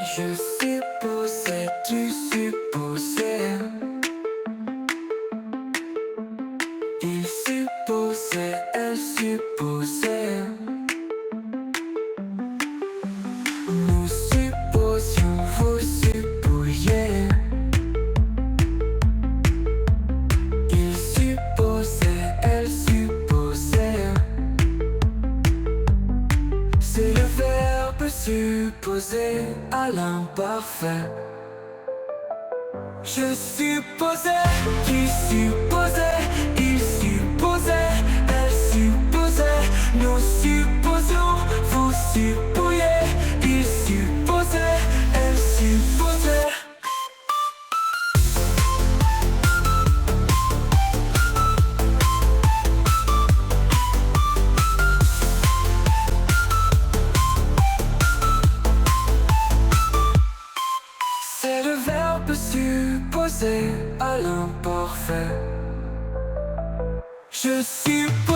Je supposais, tu supposais. Il supposait, elle supposait. Nous supposions, vous supposiez. Il supposait, elle supposait. C'est le verbe supposer à l'imparfait. Je supposais, tu supposais, il supposait, elle supposait. Nous supposions, vous supposiez, il supposait, elle supposait. C'est le verbe supposer à l'imparfait. Je suppose.